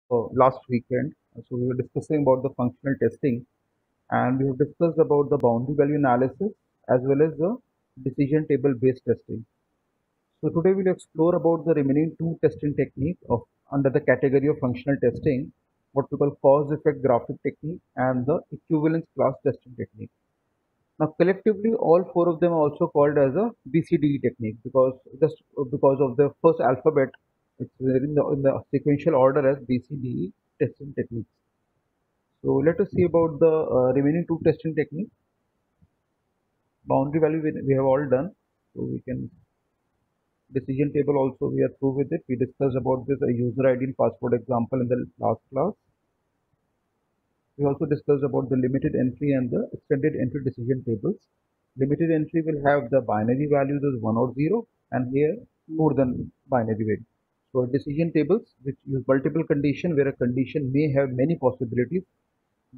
last weekend. So we were discussing about the functional testing, and we have discussed about the boundary value analysis as well as the decision table based testing. So today we'll explore about the remaining two testing techniques of under the category of functional testing, what we call cause effect graphic technique and the equivalence class testing technique. Now, collectively, all four of them are also called as a BCDE technique because just because of the first alphabet, it's in the sequential order as BCDE testing techniques. So let us see about the remaining two testing techniques. Boundary value we have all done, so we can decision table also we are through with it. We discussed about this user ID and password example in the last class. We also discussed about the limited entry and the extended entry decision tables. Limited entry will have the binary values as 1 or 0 and here more than binary value. So decision tables which use multiple condition where a condition may have many possibilities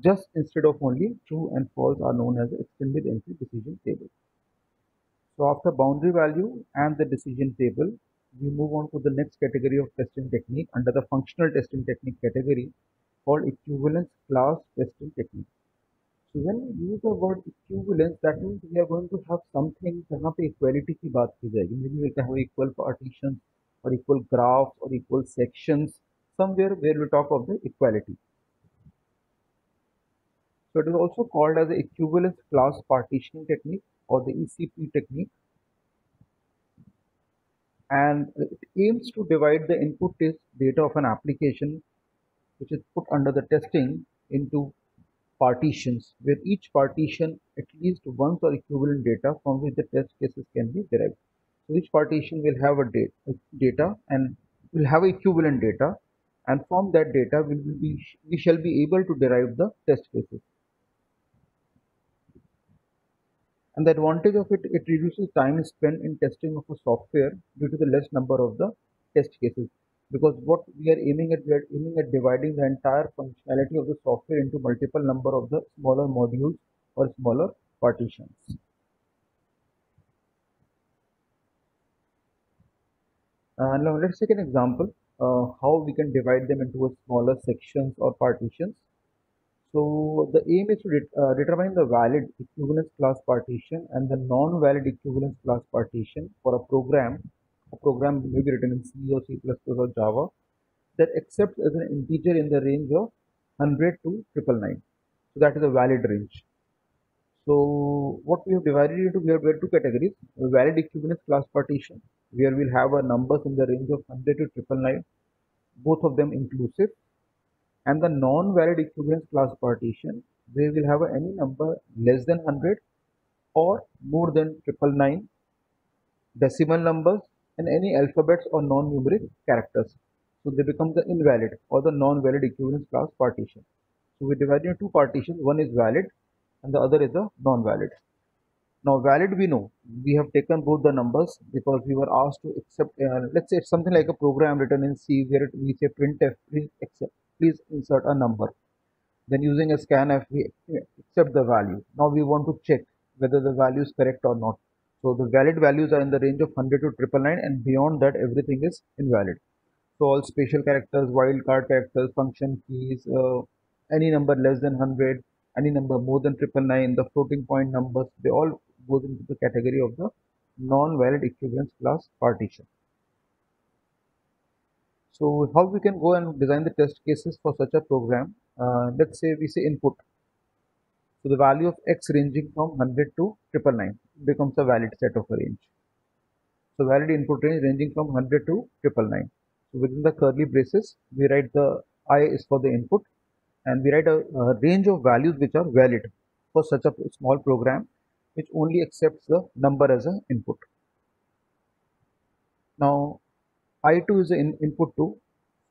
just instead of only true and false are known as extended entry decision table. So after boundary value and the decision table, we move on to the next category of testing technique under the functional testing technique category called equivalence class testing technique. So when we use the word equivalence, that means we are going to have something जहाँ पे equality की बात की जाएगी. Maybe we can have equal partitions or equal graphs or equal sections somewhere where we talk of the equality. So it is also called as the equivalence class partitioning technique or the ECP technique, and it aims to divide the input test data of an application which is put under the testing into partitions where each partition at least once or equivalent data from which the test cases can be derived. So each partition will have a data and will have equivalent data, and from that data we shall be able to derive the test cases. And the advantage of it, it reduces time spent in testing of a software due to the less number of the test cases. Because what we are aiming at dividing the entire functionality of the software into multiple number of the smaller modules or smaller partitions. Now let's take an example how we can divide them into a smaller sections or partitions. So the aim is to determine the valid equivalence class partition and the non-valid equivalence class partition for a program. A program may be written in C or C++ or Java that accepts as an integer in the range of 100 to 999. So that is a valid range. So what we have divided into, we have two categories: a valid equivalence class partition, where we'll have a numbers in the range of 100 to 999, both of them inclusive, and the non-valid equivalence class partition where we'll have any number less than 100 or more than 999, decimal numbers, and any alphabets or non-numeric characters. So they become the invalid or the non-valid equivalence class partition. So we divide into two partitions. One is valid and the other is a non-valid. Now valid, we know we have taken both the numbers because we were asked to accept, let's say it's something like a program written in C where we say printf, please insert a number. Then using a scanf, we accept the value. Now we want to check whether the value is correct or not. So the valid values are in the range of 100 to 999, and beyond that everything is invalid. So all special characters, wildcard characters, function keys, any number less than 100, any number more than 999, the floating point numbers, they all goes into the category of the non-valid equivalence class partition. So how we can go and design the test cases for such a program? Let's say we say input. So the value of x ranging from 100 to 999 becomes a valid set of a range. So valid input range ranging from 100 to 999. So within the curly braces, we write the I is for the input, and we write a range of values which are valid for such a small program which only accepts the number as an input. Now I2 is an input 2.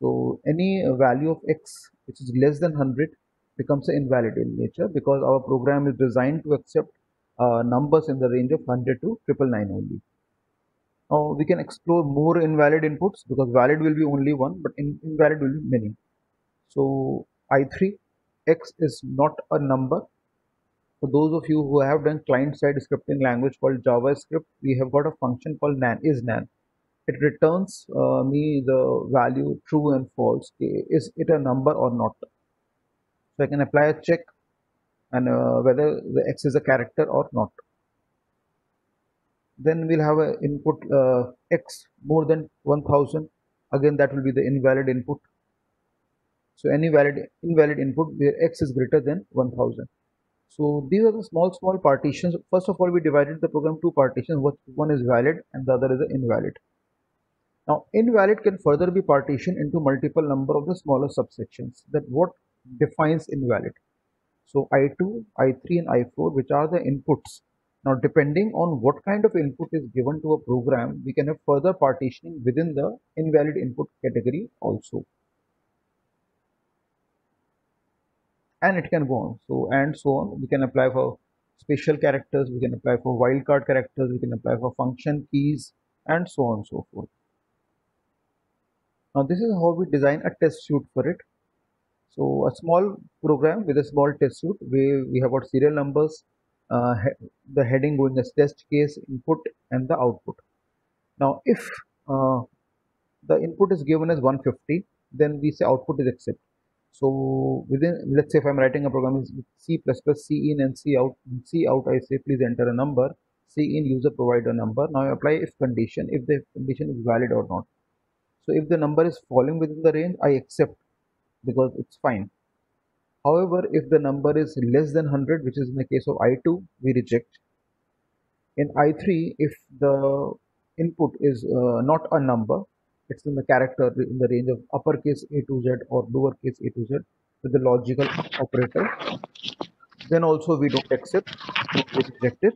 So any value of x which is less than 100 becomes invalid in nature because our program is designed to accept numbers in the range of 100 to 999 only. Now we can explore more invalid inputs because valid will be only one, but invalid will be many. So I3, x is not a number. For those of you who have done client-side scripting language called JavaScript, we have got a function called nan, is nan. it returns me the value true and false. Is it a number or not? So I can apply a check and whether the x is a character or not. Then we'll have a input x more than 1000. Again, that will be the invalid input. So any invalid input where x is greater than 1000. So these are the small partitions. First of all, we divided the program two partitions. One is valid and the other is invalid. Now, invalid can further be partitioned into multiple number of the smaller subsections. That what defines invalid. So I2, I3 and I4, which are the inputs. Now, depending on what kind of input is given to a program, we can have further partitioning within the invalid input category also. And it can go on. So, and so on. We can apply for special characters, we can apply for wildcard characters, we can apply for function keys, and so on and so forth. Now, this is how we design a test suite for it. So a small program with a small test suite where we have got serial numbers, the heading going as test case, input, and the output. Now, if the input is given as 150, then we say output is accept. So within, let's say if I'm writing a program is C++, C in and C out. C out, I say please enter a number. C in, user provide a number. Now I apply if condition, if the condition is valid or not. So if the number is falling within the range, I accept because it's fine. However, if the number is less than 100, which is in the case of I2, we reject. In I3, if the input is not a number, it's in the character in the range of uppercase A to Z or lowercase a to Z with the logical operator, then also we don't accept, we reject it.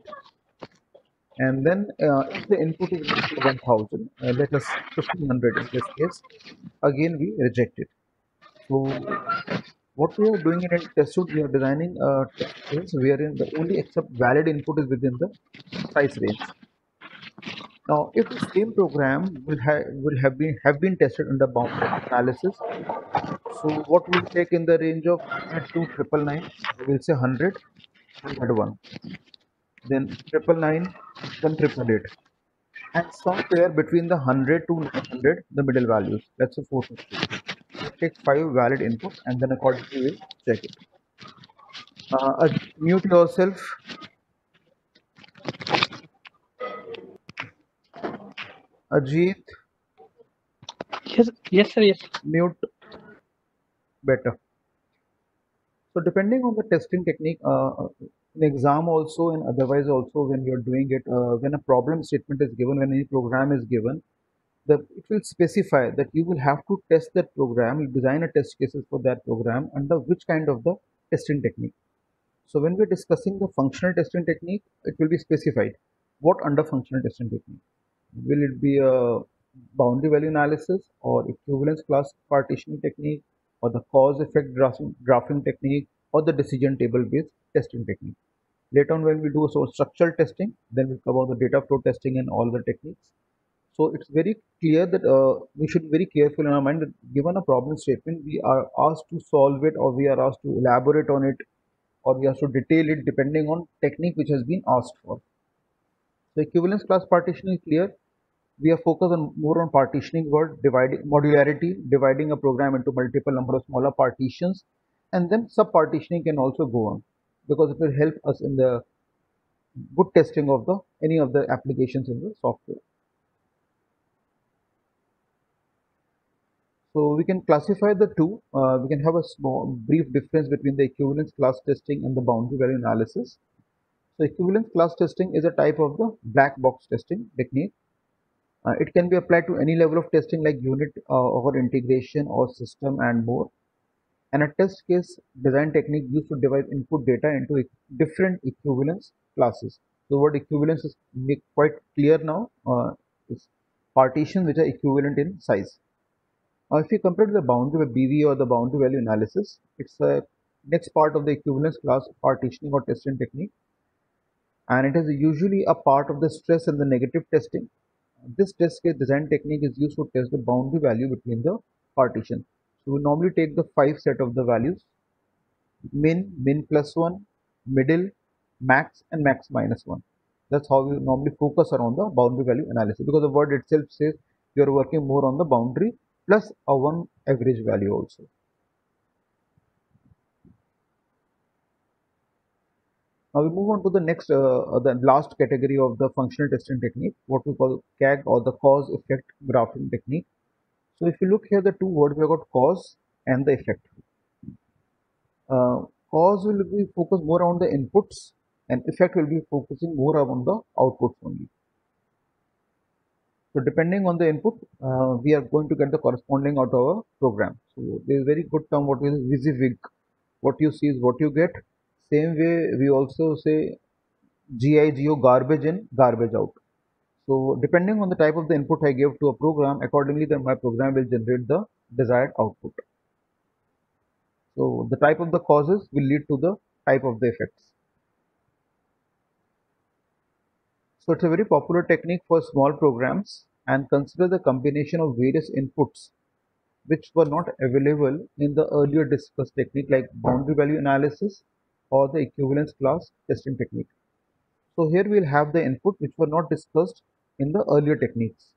And then if the input is equal to 1000, let us 1500 in this case, again we reject it. So what we are doing in a test suite, we are designing a test case wherein the only except valid input is within the size range. Now, if the same program will have been tested under boundary analysis, so what we'll take in the range of 100 to 999, we'll say 100, we had one, then 999, then 888, and somewhere between the 100 to 900, the middle values. Let's say 450. We'll take 5 valid inputs and then accordingly we'll check it. Mute yourself. Ajit, Yes, sir, yes. mute better. So depending on the testing technique, in exam also and otherwise also when you're doing it, when a problem statement is given, when any program is given, it will specify that you will have to test that program, you design a test cases for that program under which kind of the testing technique. So when we're discussing the functional testing technique, it will be specified what under functional testing technique. Will it be a boundary value analysis or equivalence class partitioning technique or the cause effect graphing technique or the decision table based testing technique? Later on when we do so structural testing, then we'll cover the data flow testing and all the techniques. So it's very clear that we should be very careful in our mind that given a problem statement, we are asked to solve it or we are asked to elaborate on it or we have to detail it depending on technique which has been asked for. So equivalence class partitioning is clear. We are focused on more on partitioning word, dividing modularity, dividing a program into multiple number of smaller partitions, and then sub-partitioning can also go on because it will help us in the good testing of the any of the applications in the software. So we can classify the two. We can have a small brief difference between the equivalence class testing and the boundary value analysis. So equivalence class testing is a type of the black box testing technique. It can be applied to any level of testing like unit or integration or system and more. And a test case design technique used to divide input data into different equivalence classes. The word equivalence is quite clear now. It's partitions which are equivalent in size. If you compare to the boundary BV or the boundary value analysis, it's the next part of the equivalence class partitioning or testing technique, and it is usually a part of the stress and the negative testing. This test case design technique is used to test the boundary value between the partitions. So we normally take the 5 set of the values: min plus 1, middle, max, and max minus 1. That's how we normally focus around the boundary value analysis because the word itself says you are working more on the boundary plus a one average value also. Now we move on to the next, the last category of the functional testing technique, what we call CAG or the cause effect graphing technique. So if you look here, the two words, we have got cause and the effect. Cause will be focused more on the inputs and effect will be focusing more on the outputs only. So depending on the input, we are going to get the corresponding out of our program. So there is a very good term what is WYSIWYG. What you see is what you get. Same way we also say GIGO, garbage in, garbage out. So depending on the type of the input I give to a program, accordingly then my program will generate the desired output. So the type of the causes will lead to the type of the effects. So it's a very popular technique for small programs and consider the combination of various inputs which were not available in the earlier discussed technique like boundary value analysis or the equivalence class testing technique. So here we'll have the input which were not discussed in the earlier techniques.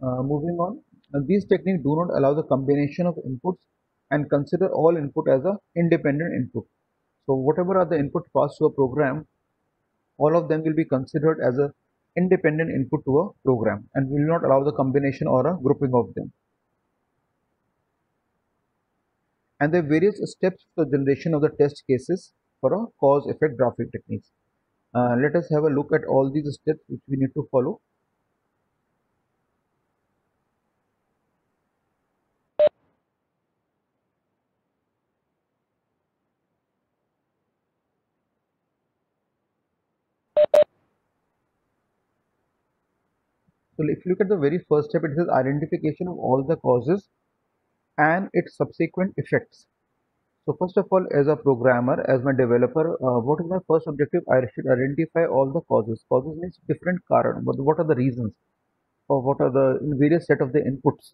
Moving on, these techniques do not allow the combination of inputs and consider all input as a independent input. So whatever are the inputs passed to a program, all of them will be considered as a independent input to a program and will not allow the combination or a grouping of them. And there are various steps for the generation of the test cases for a cause effect graphic techniques. Let us have a look at all these steps which we need to follow. So if you look at the very first step, it says identification of all the causes and its subsequent effects. So first of all, as a programmer, as my developer, what is my first objective? I should identify all the causes. Causes means different karan, but what are the reasons or what are the in various set of the inputs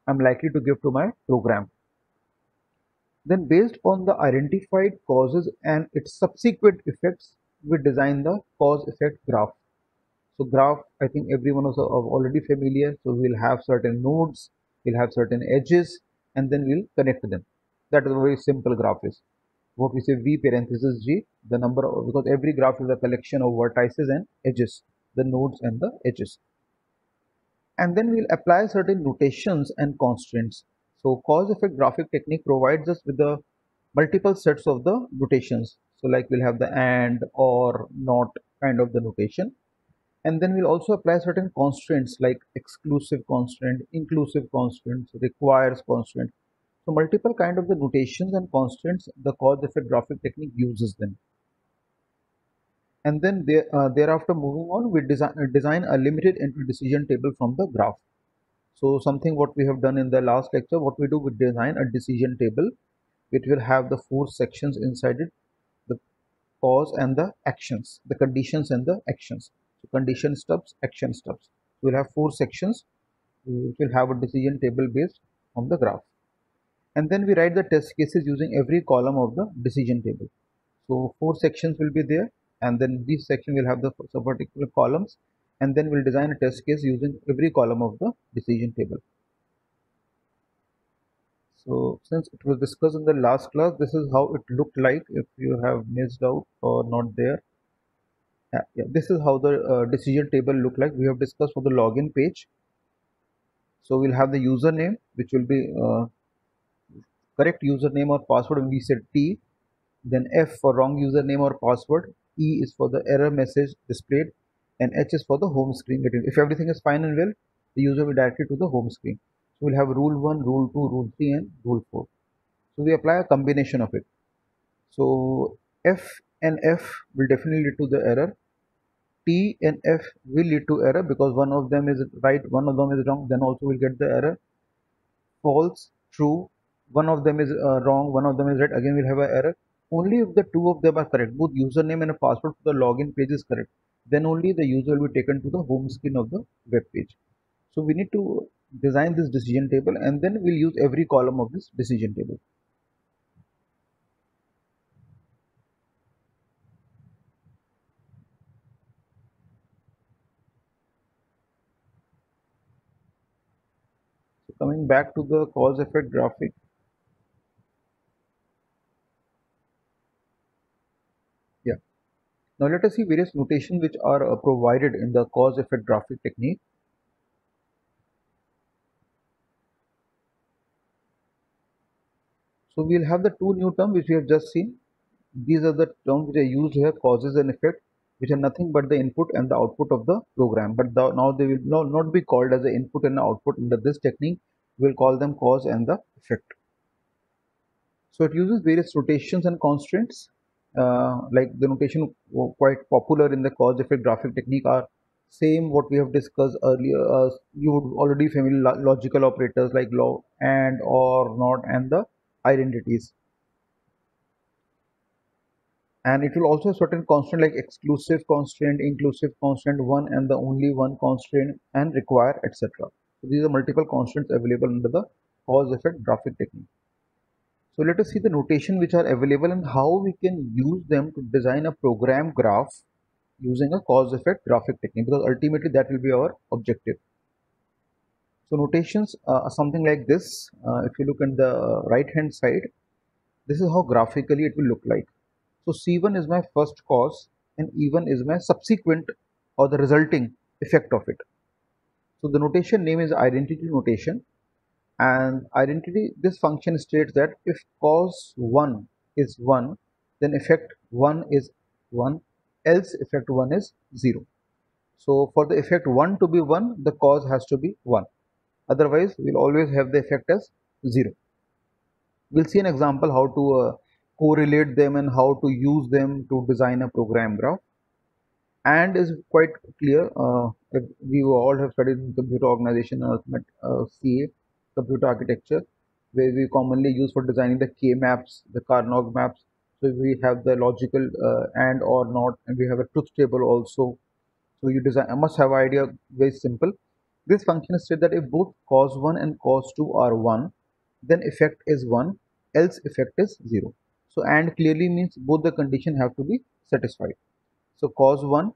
I'm likely to give to my program. Then based on the identified causes and its subsequent effects, we design the cause effect graph. So graph, I think everyone is already familiar. So we'll have certain nodes, we'll have certain edges, and then we'll connect them. That is a very simple graph is. What we say V parenthesis G, the number of, because every graph is a collection of vertices and edges, the nodes and the edges. And then we'll apply certain notations and constraints. So cause effect graphic technique provides us with the multiple sets of the notations. So like we'll have the and, or, not kind of the notation. And then we'll also apply certain constraints like exclusive constraint, inclusive constraints, requires constraint. So multiple kind of the notations and constraints, the cause effect graphic technique uses them. And then thereafter moving on, we design a limited entry decision table from the graph. So something what we have done in the last lecture, what we do, we design a decision table which will have the four sections inside it, the cause and the actions, the conditions and the actions. So condition stubs, action stubs. We'll have four sections which will have a decision table based on the graph. And then we write the test cases using every column of the decision table. So four sections will be there, and then this section will have the particular columns, and then we'll design a test case using every column of the decision table. So since it was discussed in the last class, this is how it looked like if you have missed out or not there. Yeah, this is how the decision table look like. We have discussed for the login page. So we'll have the username, which will be correct username or password, and we said T. Then F for wrong username or password. E is for the error message displayed, and H is for the home screen. If everything is fine and well, the user will directly to the home screen. So we'll have rule 1, rule 2, rule 3, and rule 4. So we apply a combination of it. So F and F will definitely lead to the error. T and F will lead to error because one of them is right, one of them is wrong. Then also we'll get the error. False, true. One of them is wrong, one of them is right. Again, we'll have an error. Only if the two of them are correct, both username and a password for the login page is correct, then only the user will be taken to the home screen of the web page. So we need to design this decision table, and then we'll use every column of this decision table. So coming back to the cause effect graphic, yeah. Now let us see various notation which are provided in the cause effect graphic technique. So we'll have the two new terms which we have just seen. These are the terms which are used here, causes and effect, which are nothing but the input and the output of the program. But now they will not be called as the input and output. Under this technique, we'll call them cause and the effect. So it uses various notations and constraints. Like the notation quite popular in the cause effect graphic technique are same what we have discussed earlier. You would already familiar logical operators like law and or not and the identities. And it will also have certain constraint like exclusive constraint, inclusive constraint, one and the only one constraint, and require, etc. So these are multiple constraints available under the cause effect graphic technique. So let us see the notation which are available and how we can use them to design a program graph using a cause effect graphic technique, because ultimately that will be our objective. So notations are something like this. If you look at the right hand side, this is how graphically it will look like. So C1 is my first cause and E1 is my subsequent or the resulting effect of it. So the notation name is identity notation, and identity, this function states that if cause 1 is 1, then effect 1 is 1, else effect 1 is 0. So for the effect 1 to be 1, the cause has to be 1. Otherwise, we'll always have the effect as 0. We'll see an example how to correlate them and how to use them to design a program graph. And is quite clear. If we all have studied in computer organization or CA, computer architecture, where we commonly use for designing the K maps, the Carnot maps. So we have the logical and or not, and we have a truth table also. So you design, I must have idea, very simple. This function says that if both cause 1 and cause 2 are 1, then effect is 1, else effect is 0. So and clearly means both the condition have to be satisfied. So cause 1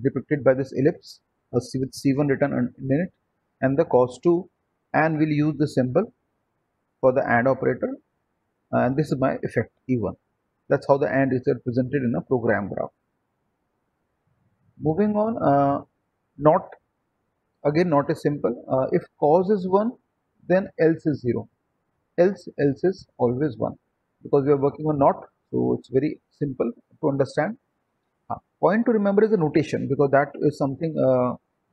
depicted by this ellipse with C1 written in it, and the cause 2, and we'll use the symbol for the AND operator, and this is my effect E1. That's how the AND is represented in a program graph. Moving on, not again not as simple. If cause is 1, then else is 0. Else is always 1, because we are working on not, so it's very simple to understand. Point to remember is the notation, because that is something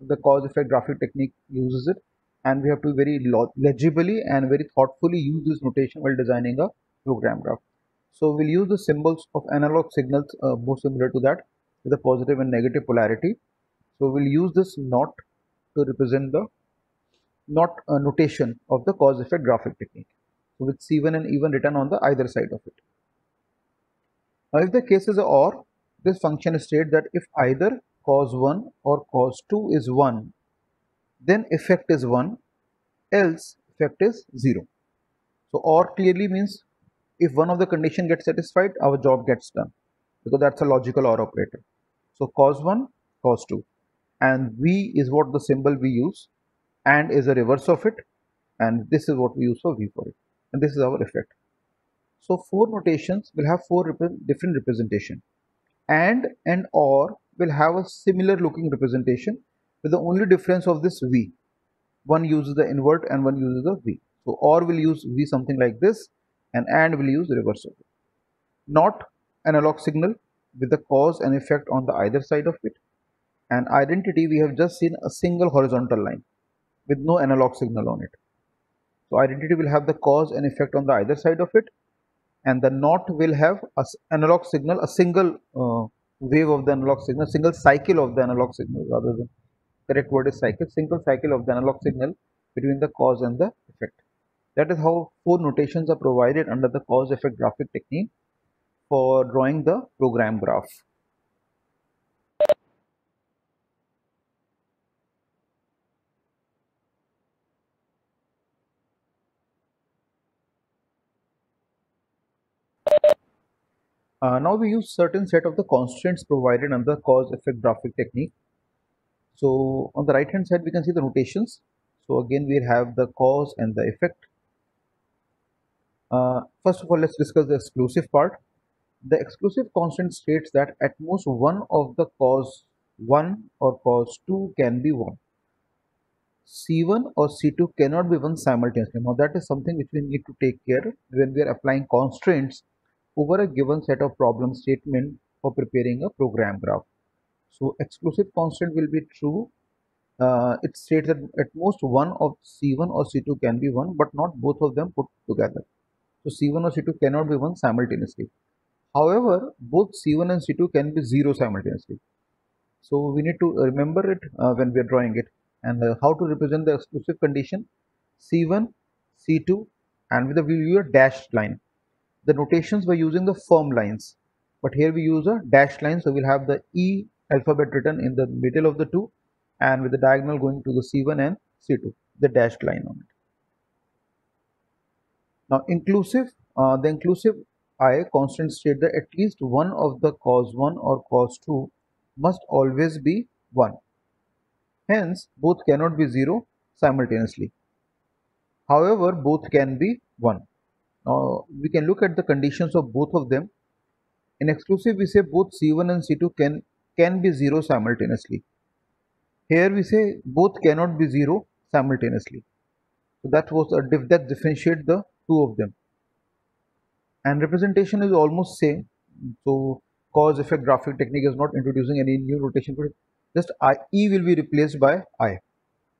the cause effect graphic technique uses it, and we have to very legibly and very thoughtfully use this notation while designing a program graph. So we'll use the symbols of analog signals, more similar to that, with the positive and negative polarity. So we'll use this not to represent the not notation of the cause effect graphic technique. So with C1 and E1 written on the either side of it. Now if the case is a OR, this function states that if either cause 1 or cause 2 is 1, then effect is 1, else effect is 0. So OR clearly means if one of the condition gets satisfied, our job gets done, because that's a logical OR operator. So cause 1, cause 2, and V is what the symbol we use, and is a reverse of it, and this is what we use for V for it, and this is our effect. So four notations will have four different representation, and or will have a similar looking representation, with the only difference of this V. One uses the invert and one uses the V. So or will use V something like this, and will use the reverse of it. Not analog signal with the cause and effect on the either side of it. And identity, we have just seen a single horizontal line with no analog signal on it. So identity will have the cause and effect on the either side of it, and the not will have a analog signal, a single wave of the analog signal, single cycle of the analog signal, rather than correct word is cycle, single cycle of the analog signal between the cause and the effect. That is how four notations are provided under the cause effect graphic technique for drawing the program graph. Now we use certain set of the constraints provided under cause effect graphic technique. So on the right hand side we can see the notations. So again we have the cause and the effect. First of all, let's discuss the exclusive part. The exclusive constant states that at most one of the cause 1 or cause 2 can be 1. C1 or C2 cannot be 1 simultaneously. Now that is something which we need to take care when we are applying constraints over a given set of problem statement for preparing a program graph. So exclusive constant will be true. It states that at most one of C1 or C2 can be 1, but not both of them put together. So C1 or C2 cannot be 1 simultaneously. However, both C1 and C2 can be 0 simultaneously. So we need to remember it when we are drawing it. And how to represent the exclusive condition: C1, C2, and with a we use a dashed line. The notations were using the firm lines, but here we use a dashed line, so we'll have the E alphabet written in the middle of the two, and with the diagonal going to the C1 and C2, the dashed line on it. Now the inclusive I constant state that at least one of the cause 1 or cause 2 must always be 1. Hence, both cannot be 0 simultaneously. However, both can be 1. Now, we can look at the conditions of both of them. In exclusive, we say both C1 and C2 can be 0 simultaneously. Here we say both cannot be 0 simultaneously. So that differentiate the two of them. And representation is almost same. So cause effect graphic technique is not introducing any new notation, but just E will be replaced by I.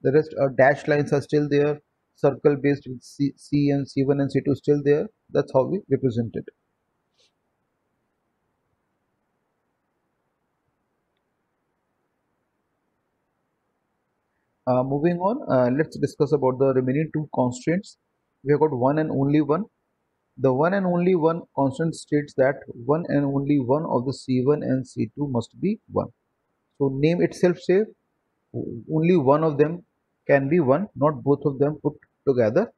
The rest dashed lines are still there, circle based with C and C1 and C2 still there. That's how we represent it. Moving on, let's discuss about the remaining two constraints. We have got one and only one. The one and only one constant states that one and only one of the C1 and C2 must be 1. So name itself says only one of them can be 1, not both of them put together.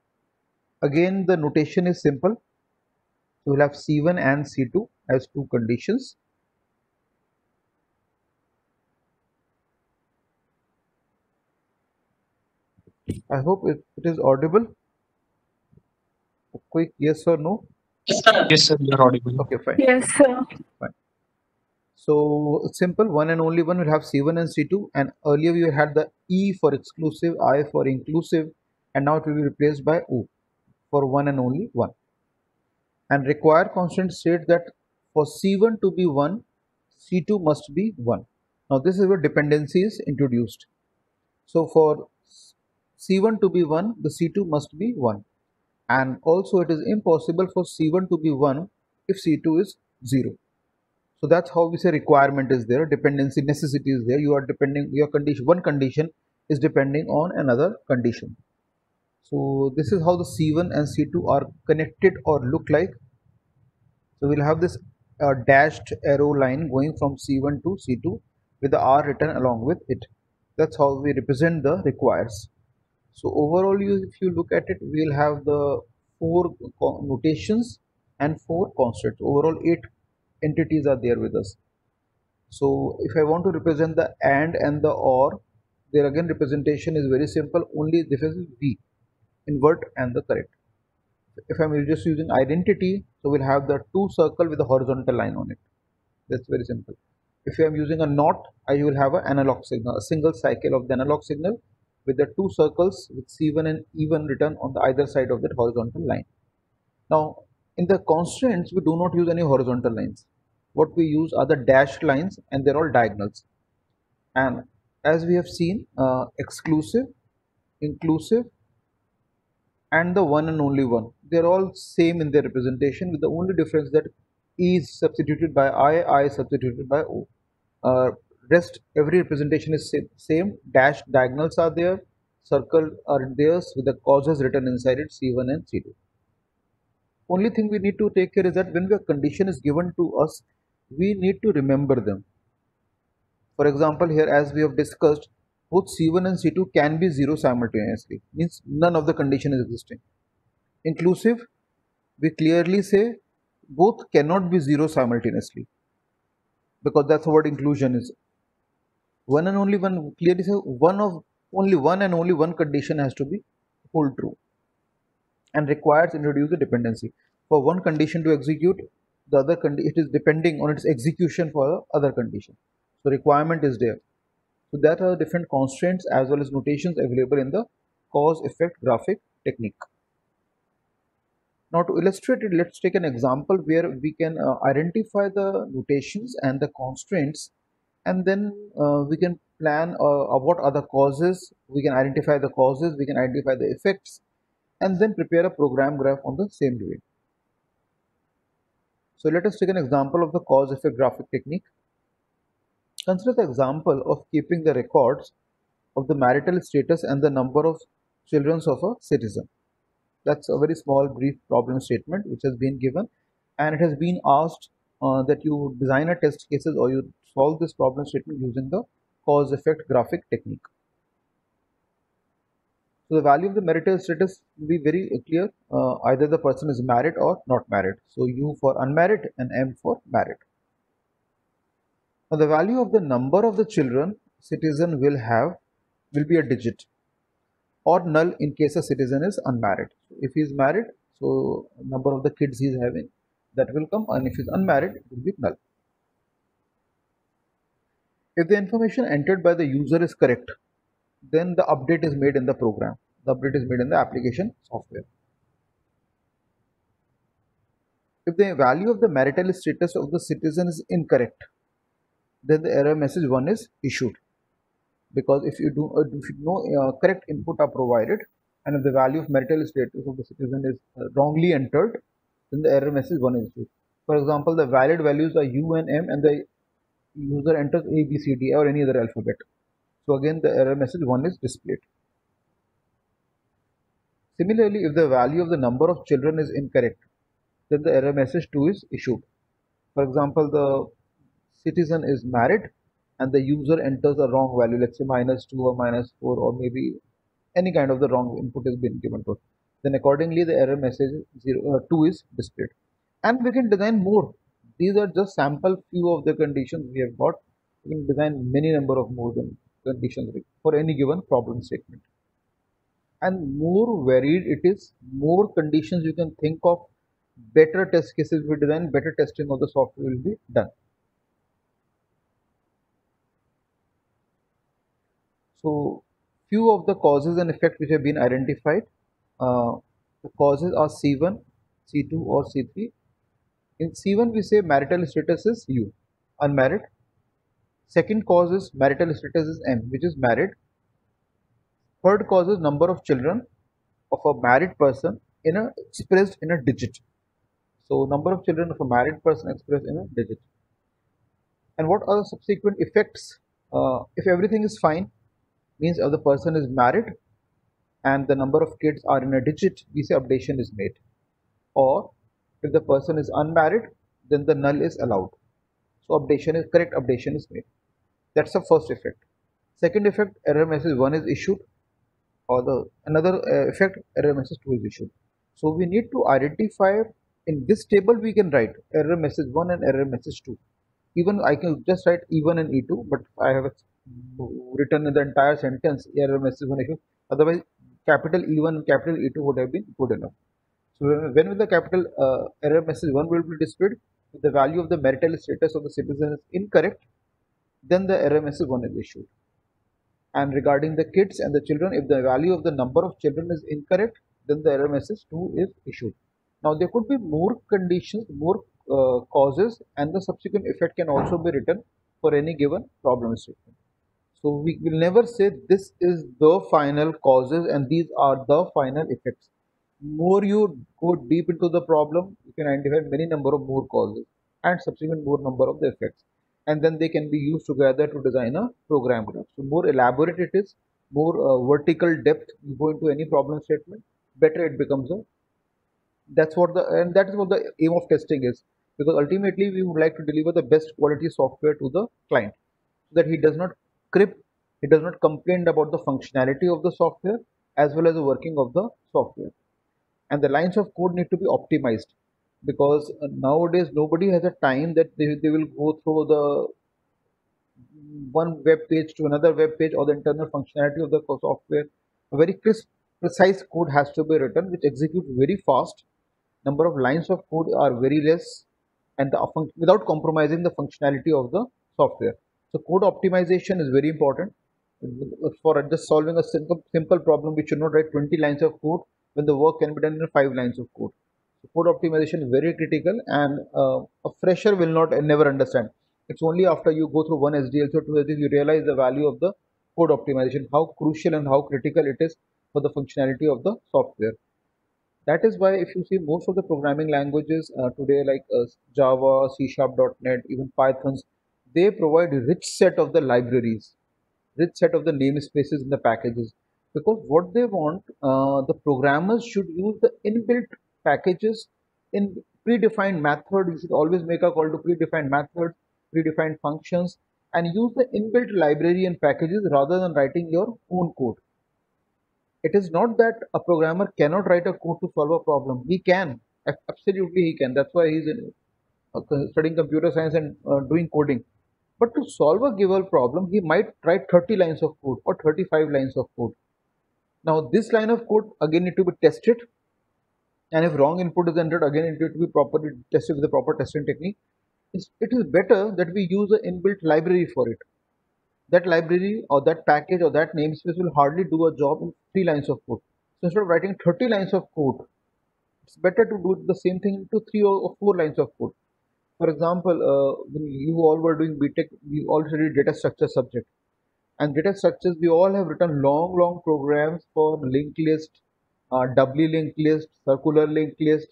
Again, the notation is simple. So we'll have C1 and C2 as two conditions. I hope it is audible. A quick yes or no. Yes, sir, you're audible. Okay, fine. Yes, sir. Fine. So it's simple. One and only one will have C1 and C2, and earlier we had the E for exclusive, I for inclusive, and now it will be replaced by O for one and only one. And required constant states that for C1 to be 1, C2 must be 1. Now this is where dependency is introduced. So for C1 to be 1, the C2 must be 1. And also it is impossible for C1 to be 1 if C2 is 0. So that's how we say requirement is there, dependency necessity is there. You are depending, your condition, one condition is depending on another condition. So this is how the C1 and C2 are connected or look like. So we'll have this dashed arrow line going from C1 to C2 with the R written along with it. That's how we represent the requires. So overall, if you look at it, we'll have the four notations and four constants. Overall, 8 entities are there with us. So if I want to represent the and the or, there again representation is very simple. Only difference is V, invert and the correct. If I'm just using identity, so we'll have the two circle with a horizontal line on it. That's very simple. If I'm using a not, I will have an analog signal, a single cycle of the analog signal with the two circles with C1 and E1 written on the either side of that horizontal line. Now, in the constraints, we do not use any horizontal lines. What we use are the dashed lines, and they're all diagonals. And as we have seen, exclusive, inclusive, and the one and only one, they're all same in their representation, with the only difference that E is substituted by I is substituted by O. Rest every representation is same. Dashed diagonals are there, circle are there with the causes written inside it, C1 and C2. Only thing we need to take care is that when a condition is given to us, we need to remember them. For example, here as we have discussed, both C1 and C2 can be 0 simultaneously, means none of the condition is existing. Inclusive, we clearly say both cannot be zero simultaneously, because that's what inclusion is. One and only one, clearly say one of only one and only one condition has to be hold true, and requires introduce the dependency. For one condition to execute, the other it is depending on its execution for the other condition. So requirement is there. So that are different constraints as well as notations available in the cause effect graphic technique. Now to illustrate it, let's take an example where we can identify the notations and the constraints, and then we can plan what are the causes, we can identify the causes, we can identify the effects, and then prepare a program graph on the same way. So let us take an example of the cause effect graphic technique. Consider the example of keeping the records of the marital status and the number of children of a citizen. That's a very small brief problem statement which has been given, and it has been asked that you design a test cases or you solve this problem statement using the cause effect graphic technique. So the value of the marital status will be very clear. Either the person is married or not married. So U for unmarried and M for married. Now the value of the number of the children citizen will have will be a digit, or null in case a citizen is unmarried. So if he is married, so number of the kids he is having, that will come, and if he is unmarried, it will be null. If the information entered by the user is correct, then the update is made in the program. The update is made in the application software. If the value of the marital status of the citizen is incorrect, then the error message 1 is issued. Because if you do if no correct input are provided, and if the value of marital status of the citizen is wrongly entered, then the error message 1 is issued. For example, the valid values are U and M, and the user enters A, B, C, D, or any other alphabet. So again, the error message 1 is displayed. Similarly, if the value of the number of children is incorrect, then the error message 2 is issued. For example, the citizen is married and the user enters a wrong value, let's say -2 or -4, or maybe any kind of the wrong input has been given to it. Then accordingly the error message 2 is displayed. And we can design more. These are just sample few of the conditions we have got. We can design many number of more than conditions for any given problem statement. And more varied it is, more conditions you can think of, better test cases will be designed, better testing of the software will be done. So few of the causes and effects which have been identified. The causes are C1, C2 or C3. In C1 we say marital status is U, unmarried. Second cause is marital status is M, which is married. Third cause is number of children of a married person expressed in a digit. So number of children of a married person expressed in a digit. And what are the subsequent effects? If everything is fine, means if the person is married and the number of kids are in a digit, we say updation is made. Or if the person is unmarried, then the null is allowed. So correct updation is made. That's the first effect. Second effect, error message 1 is issued, or the another effect, error message 2 is issued. So we need to identify, in this table we can write error message 1 and error message 2. Even I can just write E1 and E2, but I have written in the entire sentence error message 1 issue. Otherwise, capital E1 and capital E2 would have been good enough. So when will the capital error message 1 will be displayed? If the value of the marital status of the citizen is incorrect, then the error message 1 is issued. And regarding the kids and the children, if the value of the number of children is incorrect, then the error message 2 is issued. Now there could be more conditions, more causes, and the subsequent effect can also be written for any given problem statement. So we will never say this is the final causes and these are the final effects. More you go deep into the problem, you can identify many number of more causes and subsequent more number of the effects, and then they can be used together to design a program graph. So more elaborate it is, more vertical depth you go into any problem statement, better it becomes a. That is what the aim of testing is, because ultimately we would like to deliver the best quality software to the client, so that he does not he does not complain about the functionality of the software as well as the working of the software. And the lines of code need to be optimized. because nowadays nobody has a time that they will go through the one web page to another web page or the internal functionality of the software. A very crisp, precise code has to be written, which executes very fast. Number of lines of code are very less, and without compromising the functionality of the software. So code optimization is very important. For just solving a simple problem, we should not write 20 lines of code when the work can be done in 5 lines of code. So code optimization is very critical, and a fresher will not never understand. It's only after you go through one SDLC or two SDLC you realize the value of the code optimization, how crucial and how critical it is for the functionality of the software. That is why if you see most of the programming languages today, like Java, C Sharp.NET, even Pythons, they provide a rich set of the libraries, rich set of the namespaces in the packages. Because what they want, the programmers should use the inbuilt packages in predefined method. You should always make a call to predefined methods, predefined functions, and use the inbuilt library and packages rather than writing your own code. It is not that a programmer cannot write a code to solve a problem. He can. Absolutely he can. That's why he's studying computer science and doing coding. But to solve a given problem, he might write 30 lines of code or 35 lines of code. Now, this line of code again need to be tested, and if wrong input is entered, again it need to be properly tested with the proper testing technique. It is better that we use an inbuilt library for it. That library or that package or that namespace will hardly do a job in 3 lines of code. So instead of writing 30 lines of code, it's better to do the same thing into 3 or 4 lines of code. For example, when you all were doing BTech, we all studied data structure subject. And data structures, we all have written long programs for linked list, doubly linked list, circular linked list,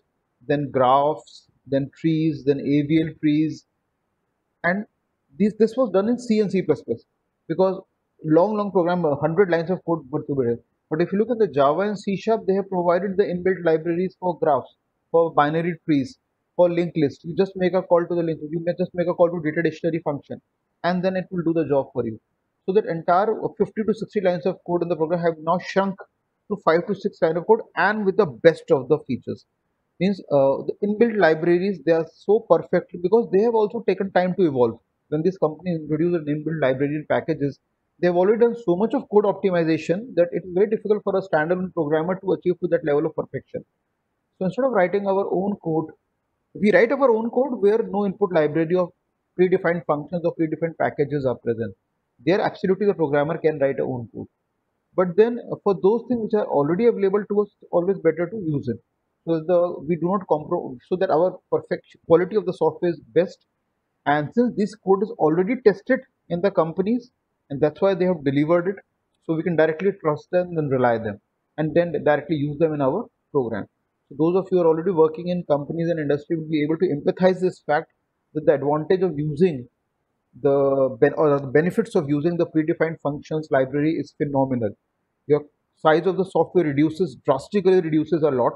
then graphs, then trees, then AVL trees, and this was done in C and C++ because long program, 100 lines of code were to be there. But if you look at the Java and C Sharp, they have provided the inbuilt libraries for graphs, for binary trees, for linked list. You just make a call to the link. You may just make a call to data dictionary function, and then it will do the job for you. So that entire 50 to 60 lines of code in the program have now shrunk to 5 to 6 lines of code, and with the best of the features. Means the inbuilt libraries, they are so perfect because they have also taken time to evolve. When these companies introduce an inbuilt library and packages, they have already done so much of code optimization that it is very difficult for a standalone programmer to achieve to that level of perfection. So instead of writing our own code, we write our own code where no input library of predefined functions or predefined packages are present. There, absolutely, the programmer can write a own code. But then for those things which are already available to us, it's always better to use it. So we do not compromise, so that our perfect quality of the software is best. And since this code is already tested in the companies, and that's why they have delivered it, so we can directly trust them and rely them, and then directly use them in our program. So those of you who are already working in companies and industry will be able to empathize this fact that the advantage of using or the benefits of using the predefined functions library is phenomenal. Your size of the software drastically reduces a lot.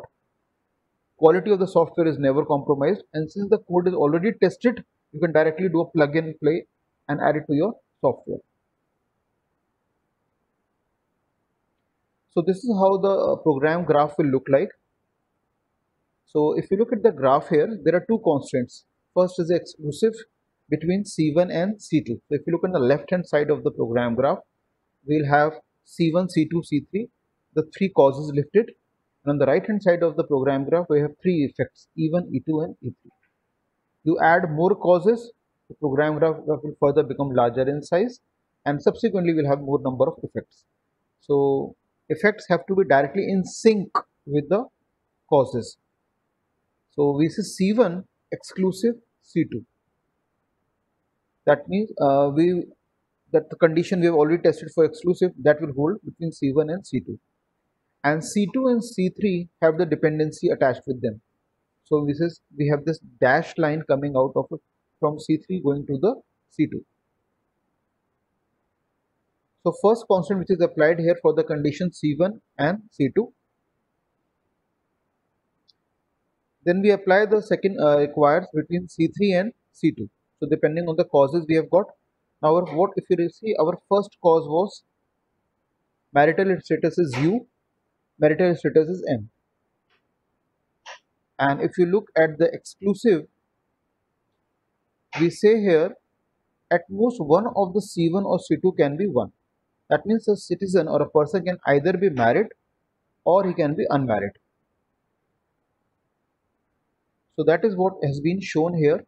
Quality of the software is never compromised, and since the code is already tested, you can directly do a plug and play and add it to your software. So this is how the program graph will look like. So if you look at the graph here, there are two constants. First is the exclusive between C1 and C2. So if you look on the left hand side of the program graph, we'll have C1, C2, C3, the three causes lifted. And on the right hand side of the program graph, we have three effects, E1, E2 and E3. You add more causes, the program graph will further become larger in size, and subsequently we'll have more number of effects. So effects have to be directly in sync with the causes. So we see C1 exclusive C2. That means that the condition we have already tested for exclusive, that will hold between C1 and C2. And C2 and C3 have the dependency attached with them. So we have this dashed line coming out of it from C3 going to the C2. So first constant which is applied here for the condition C1 and C2. Then we apply the second requires between C3 and C2. So depending on the causes we have got. Now what if you see, our first cause was marital status is U, marital status is M. And if you look at the exclusive, we say here at most one of the C1 or C2 can be 1. That means a citizen or a person can either be married or he can be unmarried. So that is what has been shown here,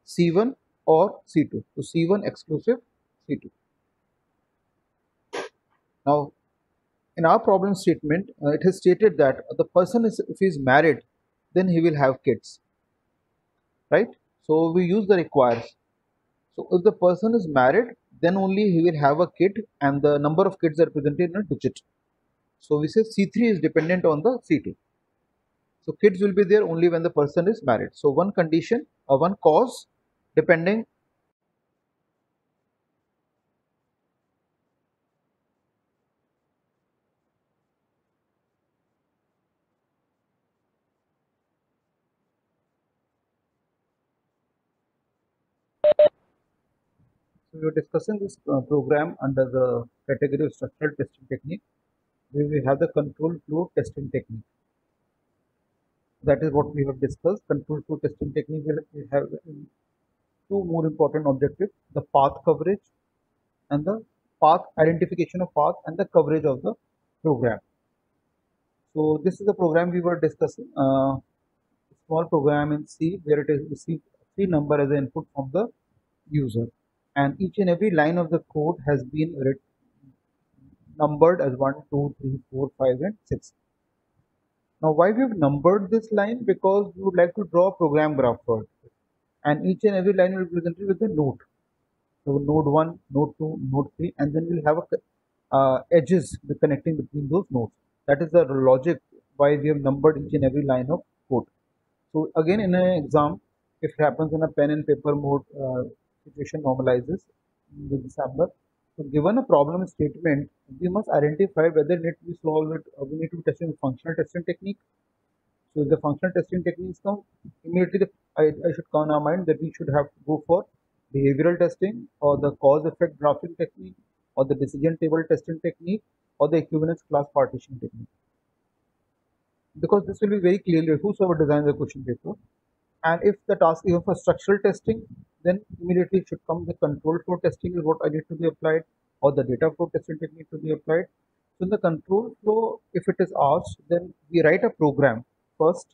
C1 or C2. So C1 exclusive, C2. Now in our problem statement, it is stated that the person is, if he is married, then he will have kids, right? So we use the requires. So if the person is married, then only he will have a kid, and the number of kids are represented in a digit. So we say C3 is dependent on the C2. So kids will be there only when the person is married. So one condition or one cause depending. So we are discussing this program under the category of structural testing technique. We will have the control flow testing technique. That is what we have discussed. Control flow testing technique will have two more important objectives: the path coverage and the path identification of path and the coverage of the program. So this is the program we were discussing. Small program in C where it is received 3 number as an input from the user, and each and every line of the code has been numbered as 1, 2, 3, 4, 5, and 6. Now why we have numbered this line? Because we would like to draw a program graph for it, and each and every line will be represented with a node. So node 1, node 2, node 3, and then we'll have a edges connecting between those nodes. That is the logic why we have numbered each and every line of code. So again, in an exam, if it happens in a pen and paper mode, situation normalizes with December. So given a problem statement, we must identify whether it needs to be solved with, we need to be testing with functional testing technique. So if the functional testing techniques come, immediately I should come in our mind that we should have to go for behavioral testing or the cause effect graphing technique or the decision table testing technique or the equivalence class partition technique. Because this will be very clearly whosoever designs the question paper. And if the task is for structural testing, then immediately it should come the control flow testing is what I need to be applied, or the data flow testing technique to be applied. So in the control flow, if it is asked, then we write a program first,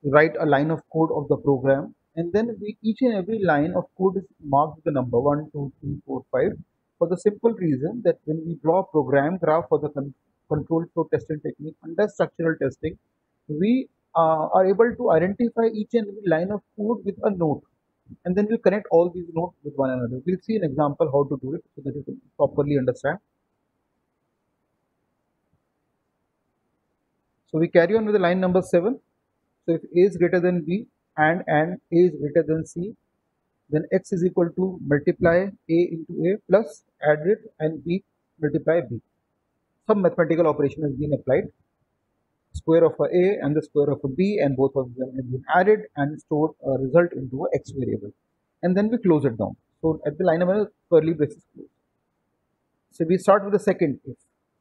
write a line of code of the program, and then each and every line of code is marked with the number 1, 2, 3, 4, 5, for the simple reason that when we draw a program graph for the control flow testing technique under structural testing, we are able to identify each and every line of code with a node, and then we'll connect all these nodes with one another. We'll see an example how to do it so that you can properly understand. So we carry on with the line number 7. So if A is greater than B and A is greater than C, then X is equal to multiply A into A plus add it and B multiply B. Some mathematical operation has been applied. Square of A and the square of B, and both of them have been added and stored a result into a X variable. And then we close it down. So at the line number curly braces close. So we start with the second if.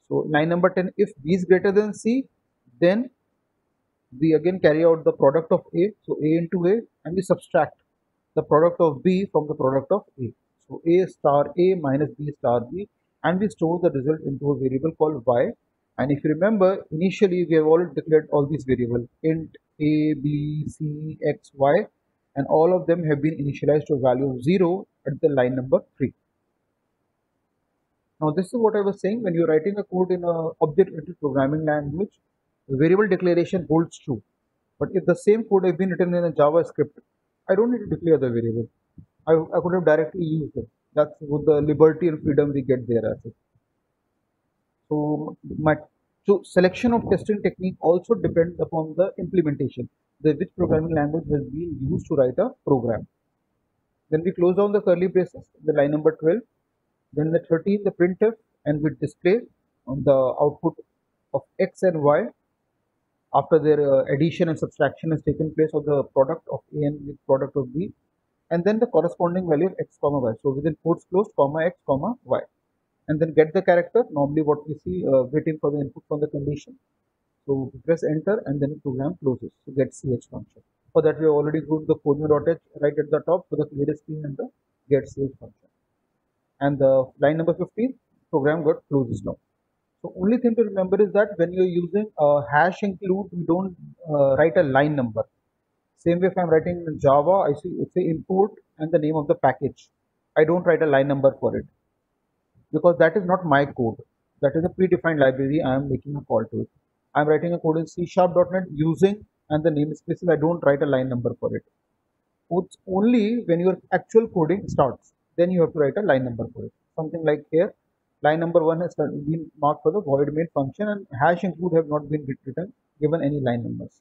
So line number 10, if B is greater than C, then we again carry out the product of A, so A into A, and we subtract the product of B from the product of A. So A star A minus B star B, and we store the result into a variable called Y. And if you remember, initially we have already declared all these variables, int A, B, C, X, Y, and all of them have been initialized to a value of 0 at the line number 3. Now this is what I was saying, when you're writing a code in a object-oriented programming language, the variable declaration holds true. But if the same code has been written in a JavaScript, I don't need to declare the variable. I could have directly used it. That's with the liberty and freedom we get there as it. So selection of testing technique also depends upon the implementation, which programming language has been used to write a program. Then we close down the curly braces, the line number 12. Then the 13, the printf, and we display on the output of X and Y after their addition and subtraction has taken place of the product of A and the product of B, and then the corresponding value of X comma Y. So within quotes closed, comma X comma Y, and then get the character. Normally what we see, waiting for the input from the condition. So we press enter and then the program closes to get ch function. For that we have already grouped the codeme.h right at the top for the clear screen and the get ch function. And the line number 15 program got closes now. So only thing to remember is that when you're using a hash include, we don't write a line number. Same way if I'm writing in Java, I see it's a import and the name of the package. I don't write a line number for it because that is not my code. That is a predefined library. I am making a call to it. I'm writing a code in C#.NET using and the namespaces. I don't write a line number for it. It's only when your actual coding starts, then you have to write a line number for it. Something like here, line number 1 has been marked for the void main function and hash include have not been written, given any line numbers.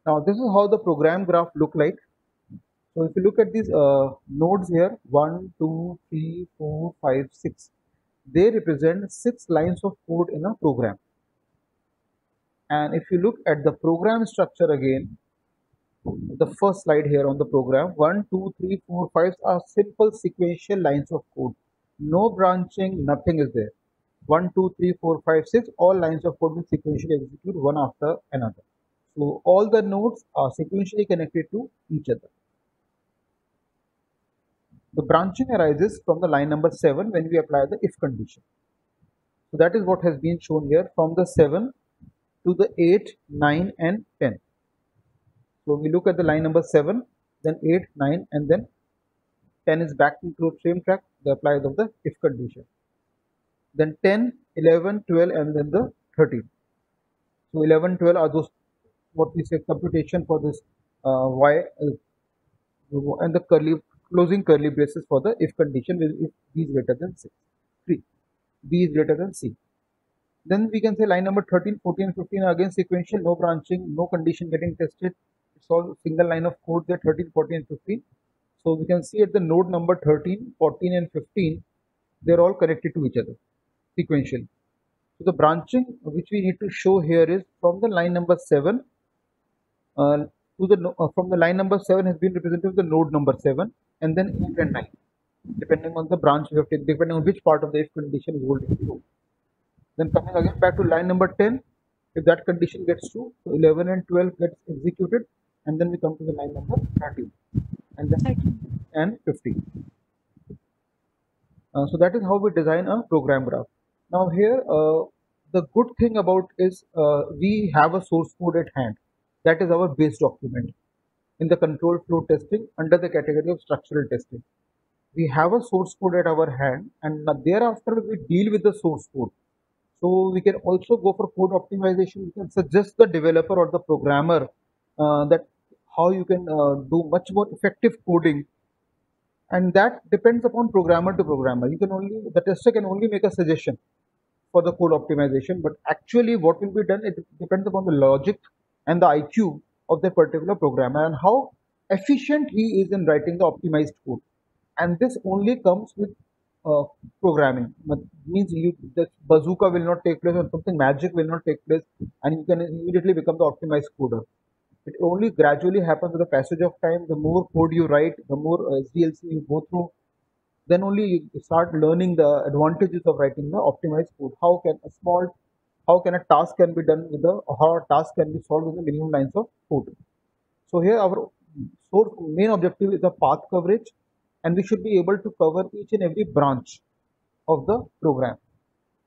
Now this is how the program graph look like. So if you look at these nodes here, 1, 2, 3, 4, 5, 6, they represent 6 lines of code in a program. And if you look at the program structure again, the first slide here on the program, 1, 2, 3, 4, 5 are simple sequential lines of code. No branching, nothing is there. 1, 2, 3, 4, 5, 6, all lines of code will sequentially execute one after another. So all the nodes are sequentially connected to each other. The branching arises from the line number 7 when we apply the if condition. So that is what has been shown here from the 7 to the 8, 9 and 10. So we look at the line number 7, then 8, 9 and then 10 is back into the same track, the apply of the if condition. Then 10, 11, 12 and then the 13. So 11, 12 are those what we say computation for this y and the closing curly braces for the if condition if b is greater than 6. 3. B is greater than C. Then we can say line number 13, 14, 15 are again sequential, no branching, no condition getting tested. It's all single line of code there, 13, 14, and 15. So we can see at the node number 13, 14, and 15, they're all connected to each other sequentially. So the branching which we need to show here is from the line number 7 to the from the line number 7 has been represented with the node number 7 and then 8 and 9 depending on the branch you have taken, depending on which part of the if condition is holding true. Then coming again back to line number 10, if that condition gets true, so 11 and 12 gets executed and then we come to the line number 13 and then and 15. So that is how we design a program graph. Now here the good thing about is we have a source code at hand. That is our base document in the control flow testing under the category of structural testing. We have a source code at our hand and thereafter we deal with the source code. So we can also go for code optimization. We can suggest the developer or the programmer that how you can do much more effective coding, and that depends upon programmer to programmer. You can only the tester can only make a suggestion for the code optimization, but actually what will be done it depends upon the logic and the IQ of the particular programmer and how efficient he is in writing the optimized code. And this only comes with programming. But means you the bazooka will not take place or something magic will not take place, and you can immediately become the optimized coder. It only gradually happens with the passage of time. The more code you write, the more SDLC you go through, then only you start learning the advantages of writing the optimized code. How can a task can be done with the, how a task can be solved with the minimum lines of code. So here our main objective is the path coverage, and we should be able to cover each and every branch of the program.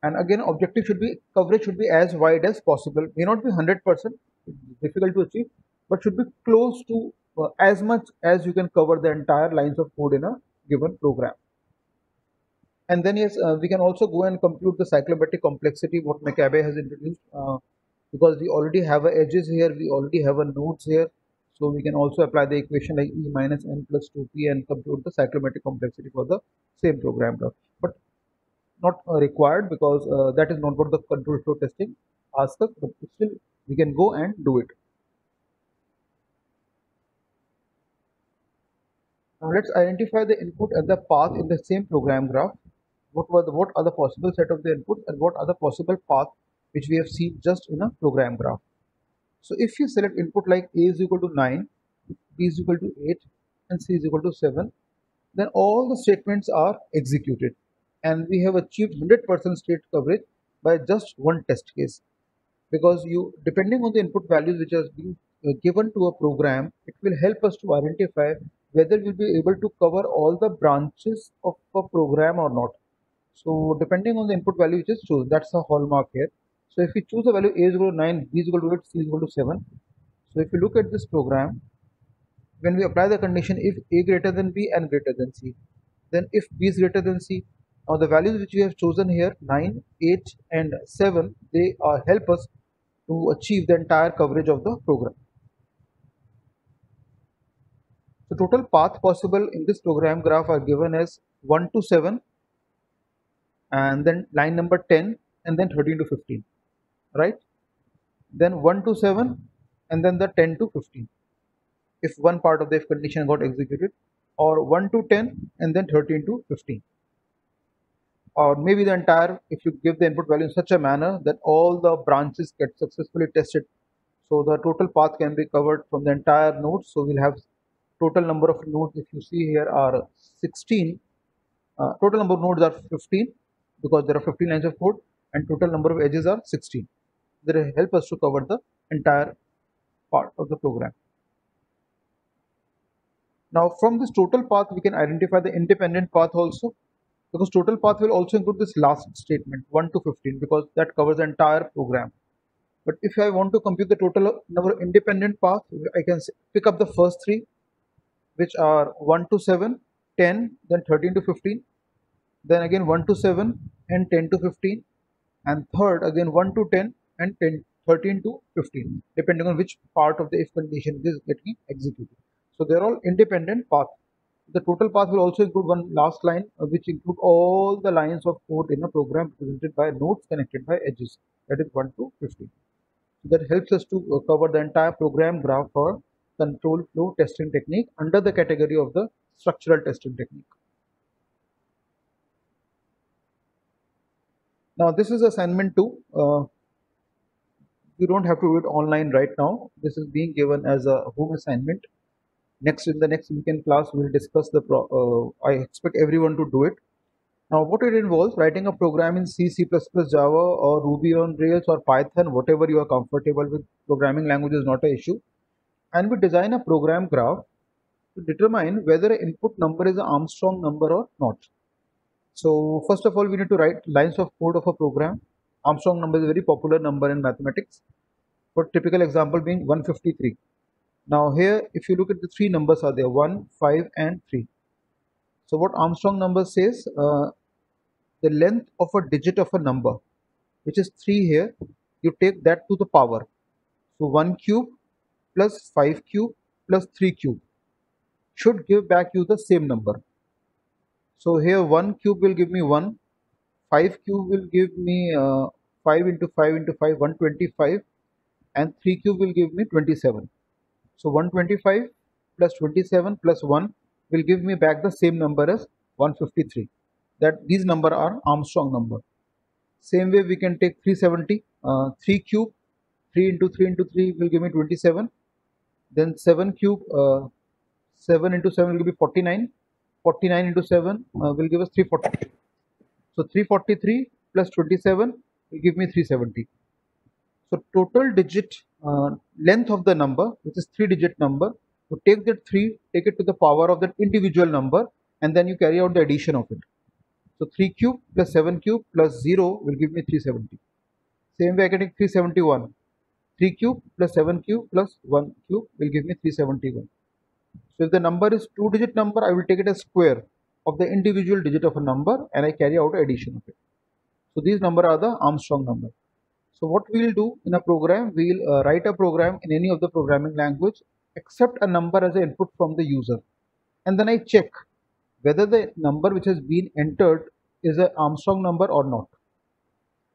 And again, objective should be coverage should be as wide as possible. May not be 100%, difficult to achieve, but should be close to as much as you can cover the entire lines of code in a given program. And then yes, we can also go and compute the cyclomatic complexity what Makabe has introduced because we already have a edges here, we already have a nodes here. So we can also apply the equation like E minus N plus 2P and compute the cyclomatic complexity for the same program graph. But not required because that is not what the control flow testing asks us, but still we can go and do it. Now let's identify the input and the path in the same program graph. What are the possible set of the inputs and what are the possible path which we have seen just in a program graph. So if you select input like A is equal to 9, B is equal to 8 and C is equal to 7, then all the statements are executed. and we have achieved 100% state coverage by just one test case. Because you, depending on the input values which has been given to a program, it will help us to identify whether we'll be able to cover all the branches of a program or not. So depending on the input value which is chosen, that's a hallmark here. So if we choose a value a is equal to 9, b is equal to 8, c is equal to 7. So if you look at this program, when we apply the condition if a greater than b and greater than c, then if b is greater than c, now the values which we have chosen here 9, 8 and 7, they help us to achieve the entire coverage of the program. So total path possible in this program graph are given as 1 to 7, and then line number 10, and then 13 to 15, right? Then 1 to 7, and then the 10 to 15 if one part of the if condition got executed, or 1 to 10 and then 13 to 15, or maybe the entire, if you give the input value in such a manner that all the branches get successfully tested, so the total path can be covered from the entire node. So we'll have total number of nodes, if you see here, are 16. Total number of nodes are 15 because there are 15 lines of code, and total number of edges are 16. They help us to cover the entire part of the program. Now from this total path we can identify the independent path also, because total path will also include this last statement 1 to 15 because that covers the entire program. But if I want to compute the total number of independent paths, I can pick up the first three, which are 1 to 7, 10, then 13 to 15, then again 1 to 7 and 10 to 15, and third again 1 to 10 and 10, 13 to 15, depending on which part of the if condition is getting executed. So they're all independent paths. The total path will also include one last line, which include all the lines of code in a program represented by nodes connected by edges, that is 1 to 15. So that helps us to cover the entire program graph for control flow testing technique under the category of the structural testing technique. Now this is assignment 2. You don't have to do it online right now. This is being given as a home assignment. In the next weekend class, we'll discuss the I expect everyone to do it. Now what it involves: writing a program in C, C++, Java, or Ruby on Rails, or Python, whatever you are comfortable with. Programming language is not an issue. And we design a program graph to determine whether an input number is an Armstrong number or not. So first of all, we need to write lines of code of a program. Armstrong number is a very popular number in mathematics. For typical example being 153. Now here, if you look at the three numbers are there, 1, 5 and 3. So what Armstrong number says, the length of a digit of a number, which is 3 here, you take that to the power. So 1 cube plus 5 cube plus 3 cube should give back you the same number. So here 1 cube will give me 1, 5 cube will give me 5 into 5 into 5, 125, and 3 cube will give me 27. So 125 plus 27 plus 1 will give me back the same number as 153. That these number are Armstrong number. Same way we can take 370, 3 cube, 3 into 3 into 3 will give me 27. Then 7 cube, 7 into 7 will give me 49. 49 into 7 will give us 340. So 343 plus 27 will give me 370. So total digit length of the number, which is 3-digit number, you take that 3, take it to the power of that individual number, and then you carry out the addition of it. So 3 cube plus 7 cube plus 0 will give me 370. Same way I can take 371. 3 cube plus 7 cube plus 1 cube will give me 371. So if the number is 2-digit number, I will take it as square of the individual digit of a number, and I carry out addition of it. So these numbers are the Armstrong number. So what we will do in a program, we will write a program in any of the programming language, accept a number as an input from the user, and then I check whether the number which has been entered is an Armstrong number or not.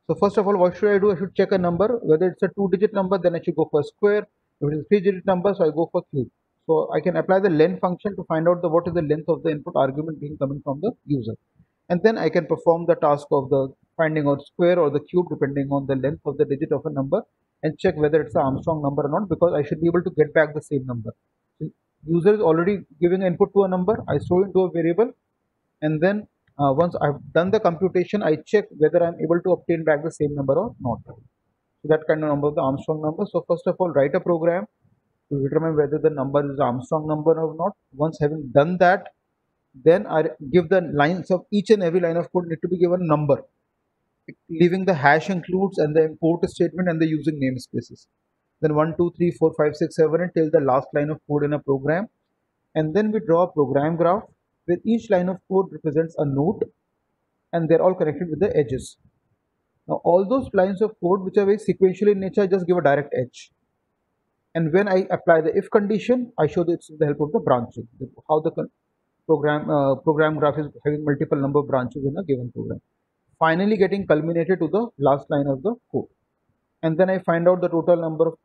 So first of all, what should I do? I should check a number, whether it's a 2-digit number, then I should go for square. If it is a 3-digit number, so I go for cube. So I can apply the len function to find out what is the length of the input argument being coming from the user, and then I can perform the task of the finding out square or the cube depending on the length of the digit of a number, and check whether it's an Armstrong number or not, because I should be able to get back the same number. So user is already giving input to a number, I store into a variable, and then Once I've done the computation, I check whether I'm able to obtain back the same number or not. So that kind of number is the Armstrong number. So first of all, write a program to determine whether the number is the Armstrong number or not. Once having done that, then I give the lines of each and every line of code need to be given a number, leaving the hash includes and the import statement and the using namespaces. Then 1, 2, 3, 4, 5, 6, 7 until the last line of code in a program. And then we draw a program graph where each line of code represents a node and they're all connected with the edges. Now all those lines of code which are very sequential in nature, I just give a direct edge. And when I apply the if condition, I show this with the help of the branching, how the program graph is having multiple number of branches in a given program, finally getting culminated to the last line of the code. And then I find out the total number of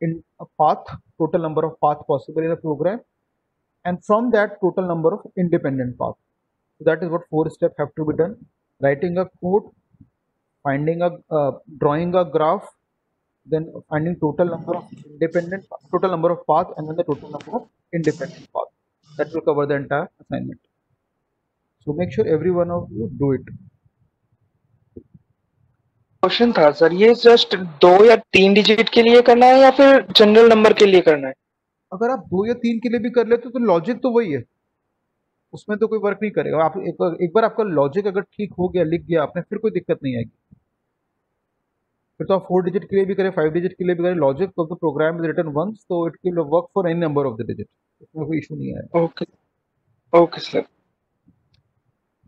total number of path possible in a program, and from that total number of independent paths. So that is what 4 steps have to be done: writing a code, finding drawing a graph, then finding total number of paths, and then the total number of independent paths. That will cover the entire assignment. So make sure every one of you do it. Question था sir, ये just 2 या 3 digit के लिए करना है या फिर general number के लिए करना है? अगर आप 2 या 3 के लिए भी कर लेते हो तो लॉजिक तो वही है, उसमें तो कोई वर्क नहीं करेगा। आप एक बार आपका लॉजिक अगर ठीक हो गया, लिख गया आपने, फिर कोई दिक्कत नहीं आएगी। फिर तो आप 4 डिजिट के लिए भी करें, 5 डिजिट के लिए भी करें, logic of the program is written once, तो it will work for any number of the digit, इसमें कोई इशू नहीं आएगा। Okay okay sir.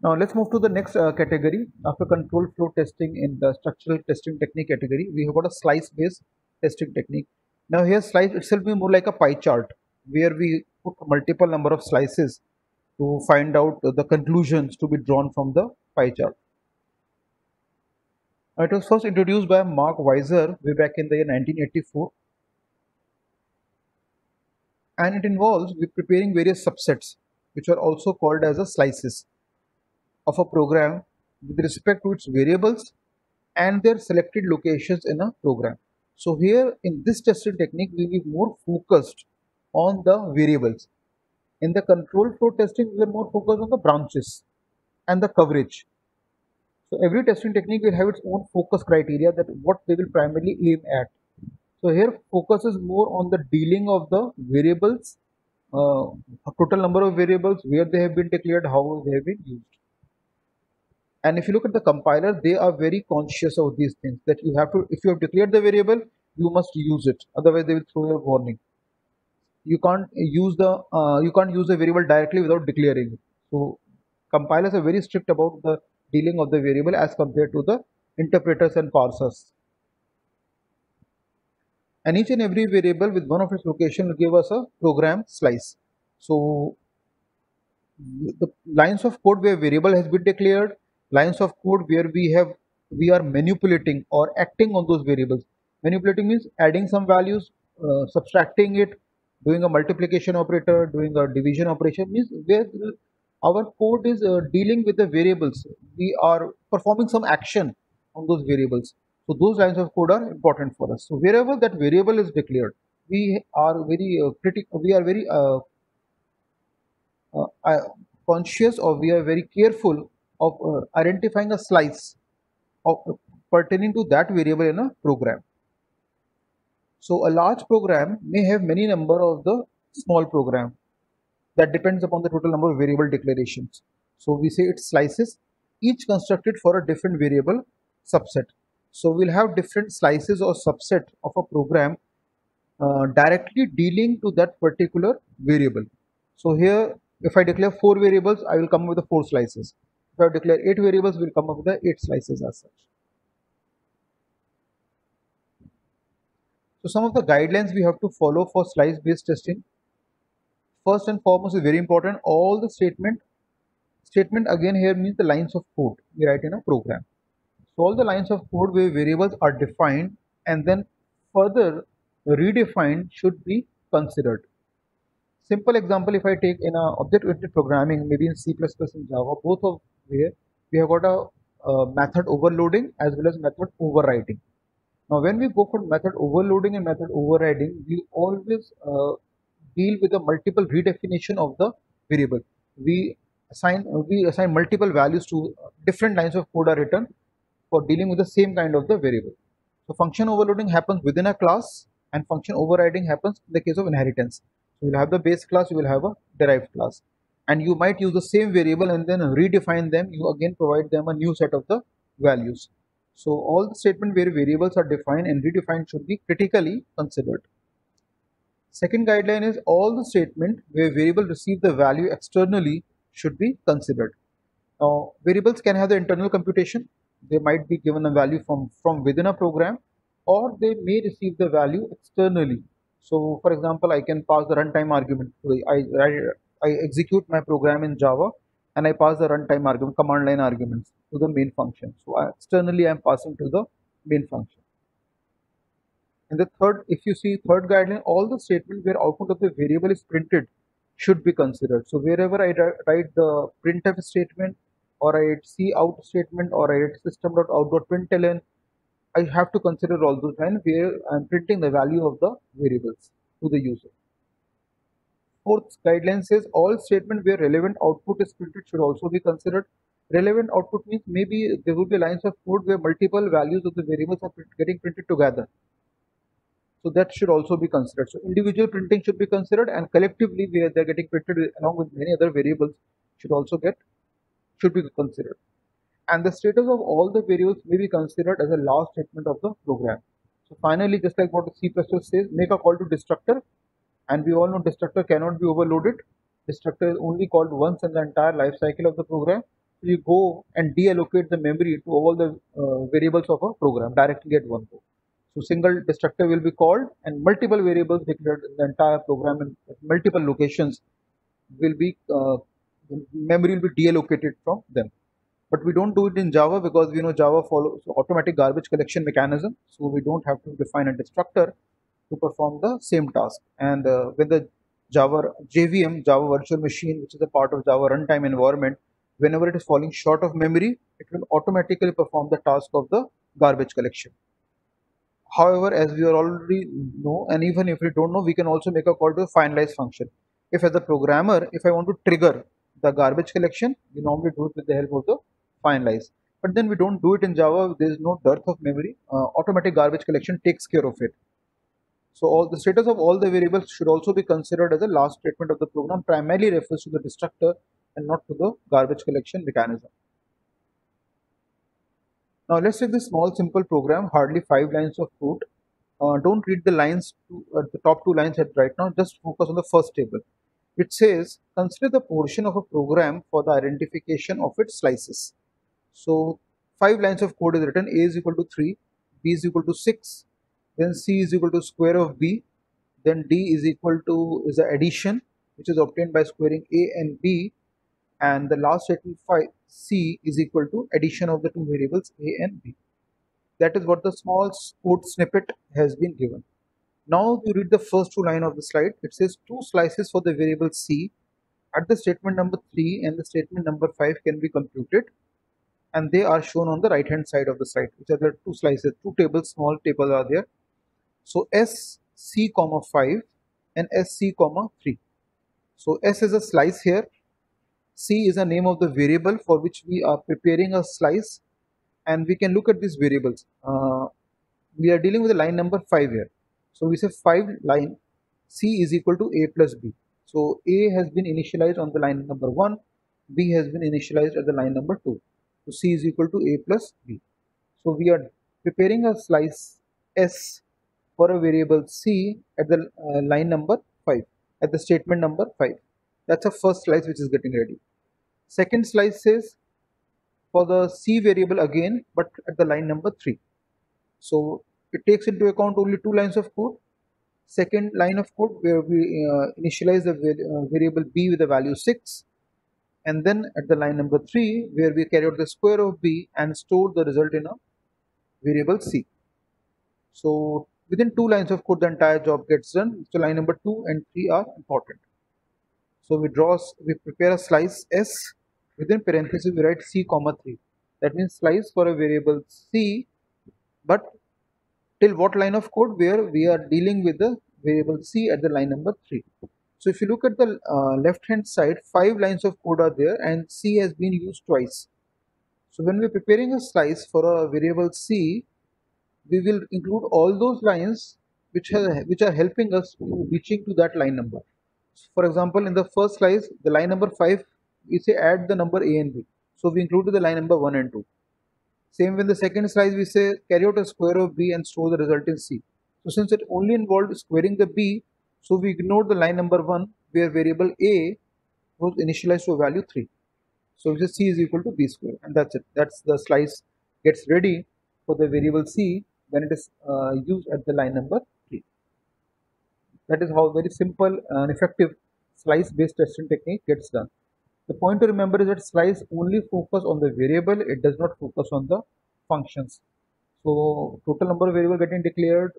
Now let's move to the next category. After control flow testing in the structural testing technique category, we have got a slice based testing technique. Now here slice itself is more like a pie chart where we put multiple number of slices to find out the conclusions to be drawn from the pie chart. It was first introduced by Mark Weiser way back in the year 1984, and it involves with preparing various subsets which are also called as the slices of a program with respect to its variables and their selected locations in a program. So here in this testing technique we will be more focused on the variables. In the control flow testing we are more focused on the branches and the coverage. So every testing technique will have its own focus criteria, that what they will primarily aim at. So here focus is more on the dealing of the variables, total number of variables, where they have been declared, how they have been used. And if you look at the compiler, they are very conscious of these things, that you have to, if you have declared the variable, you must use it, otherwise they will throw you a warning. You can't use the variable directly without declaring it. So compilers are very strict about the dealing of the variable as compared to the interpreters and parsers. And each and every variable with one of its location will give us a program slice. So the lines of code where variable has been declared, lines of code where we are manipulating or acting on those variables. Manipulating means adding some values, subtracting it, doing a multiplication operator, doing a division operation, means where our code is dealing with the variables. We are performing some action on those variables. So those lines of code are important for us. So wherever that variable is declared, we are very conscious, or we are very careful of identifying a slice of pertaining to that variable in a program. So a large program may have many number of the small program. That depends upon the total number of variable declarations. So we say it's slices, each constructed for a different variable subset. So we'll have different slices or subset of a program directly dealing to that particular variable. So here, if I declare 4 variables, I will come up with the 4 slices. If I declare 8 variables, we'll come up with the 8 slices as such. So some of the guidelines we have to follow for slice based testing. First and foremost is very important, all the statement again here means the lines of code we write in a program. So all the lines of code where variables are defined and then further redefined should be considered. Simple example, if I take in a object-oriented programming, maybe in C++ and Java, both of where we have got a method overloading as well as method overriding. Now when we go for method overloading and method overriding, we always deal with the multiple redefinition of the variable. We we assign multiple values to different lines of code are written for dealing with the same kind of the variable. So function overloading happens within a class, and function overriding happens in the case of inheritance. So you'll have the base class, you will have a derived class, and you might use the same variable and then redefine them. You again provide them a new set of the values. So all the statement where variables are defined and redefined should be critically considered. Second guideline is all the statement where variable receive the value externally should be considered. Now, variables can have the internal computation. They might be given a value from within a program, or they may receive the value externally. So, for example, I can pass the runtime argument. I execute my program in Java and I pass the runtime argument, command line arguments to the main function. So, externally, I am passing to the main function. And the third, if you see third guideline, all the statement where output of the variable is printed should be considered. So wherever I write the printf statement, or I write cout statement, or I write system.out.println, I have to consider all those lines where I'm printing the value of the variables to the user. Fourth guideline says all statement where relevant output is printed should also be considered. Relevant output means maybe there will be lines of code where multiple values of the variables are getting printed together. So that should also be considered. So individual printing should be considered, and collectively where they're getting printed along with many other variables should be considered. And the status of all the variables may be considered as a last statement of the program. So finally, just like what C++ says, make a call to destructor, and we all know destructor cannot be overloaded. Destructor is only called once in the entire life cycle of the program. So you go and deallocate the memory to all the variables of a program directly at one go. So single destructor will be called, and multiple variables declared in the entire program in multiple locations will be memory will be deallocated from them. But we don't do it in Java because we know Java follows automatic garbage collection mechanism, so we don't have to define a destructor to perform the same task. And when the Java JVM, Java Virtual Machine, which is a part of Java runtime environment, whenever it is falling short of memory, it will automatically perform the task of the garbage collection. However, as we already know, and even if we don't know, we can also make a call to a finalize function. If as a programmer, if I want to trigger the garbage collection, we normally do it with the help of the finalize. But then we don't do it in Java. There is no dearth of memory. Automatic garbage collection takes care of it. So all the status of all the variables should also be considered as the last statement of the program. Primarily refers to the destructor and not to the garbage collection mechanism. Now let's take this small simple program, hardly 5 lines of code. Don't read the lines the top 2 lines right now, just focus on the first table. It says consider the portion of a program for the identification of its slices. So 5 lines of code is written. A is equal to 3, B is equal to 6, then C is equal to square of B, then D is equal to is the addition which is obtained by squaring A and B, and the last statement 5 C is equal to addition of the two variables A and B. That is what the small code snippet has been given. Now you read the first 2 lines of the slide. It says 2 slices for the variable C at the statement number 3 and the statement number 5 can be computed, and they are shown on the right hand side of the slide, which are the 2 slices, 2 tables, small tables are there. So SC comma 5 and SC comma 3. So S is a slice here, C is a name of the variable for which we are preparing a slice, and we can look at these variables. We are dealing with the line number 5 here. So we say 5 line C is equal to A plus B. So A has been initialized on the line number 1, B has been initialized at the line number 2. So C is equal to A plus B. So we are preparing a slice S for a variable C at the line number 5, at the statement number 5. That's a first slice which is getting ready. Second slice says for the C variable again, but at the line number 3. So it takes into account only 2 lines of code. Second line of code where we initialize the variable B with the value 6, and then at the line number 3 where we carry out the square of B and store the result in a variable C. So within 2 lines of code the entire job gets done. So line number 2 and 3 are important. So we prepare a slice S, within parentheses we write C comma 3. That means slice for a variable C, but till what line of code, where we are dealing with the variable C at the line number 3. So if you look at the left hand side, 5 lines of code are there and C has been used twice. So when we're preparing a slice for a variable C, we will include all those lines which are helping us to reaching to that line number. For example, in the first slice, the line number 5, we say add the number A and B. So we included the line number 1 and 2. Same with the second slice, we say carry out a square of B and store the result in C. So since it only involved squaring the B, so we ignored the line number 1 where variable A was initialized to a value 3. So just C is equal to B square, and that's it. That's the slice gets ready for the variable C when it is used at the line number 3. That is how very simple and effective slice based testing technique gets done. The point to remember is that slice only focus on the variable, it does not focus on the functions. So total number of variable getting declared,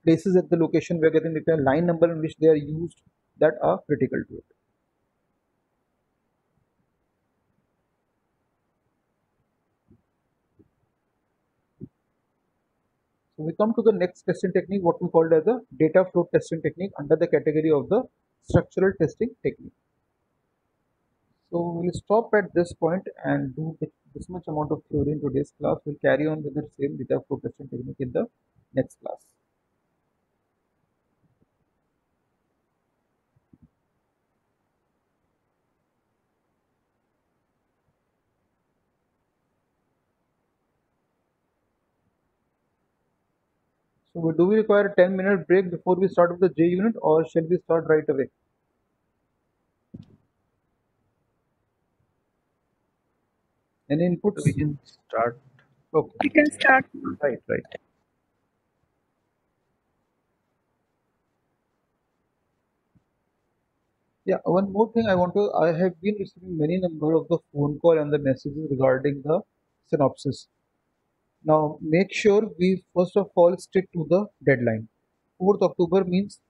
places at the location where getting declared, line number in which they are used, that are critical to it. So we come to the next testing technique, what we called as the data flow testing technique under the category of the structural testing technique. So we'll stop at this point and do this much amount of theory in today's class. We'll carry on with the same data flow testing technique in the next class. So do we require a 10-minute break before we start with the J unit, or shall we start right away? Any inputs? We can start. Okay. We can start. Right, right. Yeah, one more thing I have been receiving many number of the phone call and the messages regarding the synopsis. Now, make sure we first of all stick to the deadline. 4th October means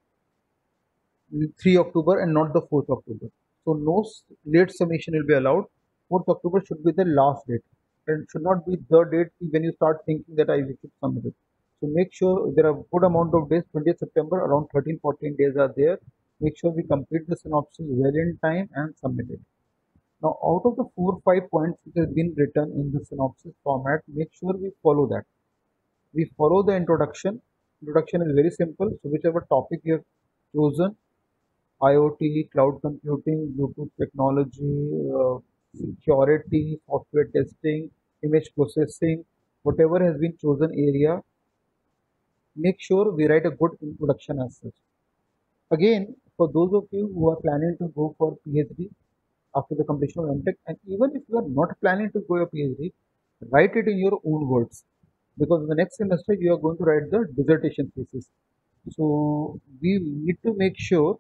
3 October and not the 4th October. So no late submission will be allowed. 4th October should be the last date and should not be the date when you start thinking that I should submit it. So make sure there are good amount of days, 20th September, around 13-14 days are there. Make sure we complete the synopsis well in time and submit it. Now, out of the 4 or 5 points which has been written in the synopsis format, make sure we follow that. We follow the introduction. Introduction is very simple. So whichever topic you have chosen, IoT, cloud computing, Bluetooth technology, security, software testing, image processing, whatever has been chosen area, make sure we write a good introduction as such. Again, for those of you who are planning to go for PhD after the completion of MTech, and even if you are not planning to go a PhD, write it in your own words, because in the next semester you are going to write the dissertation thesis. So we need to make sure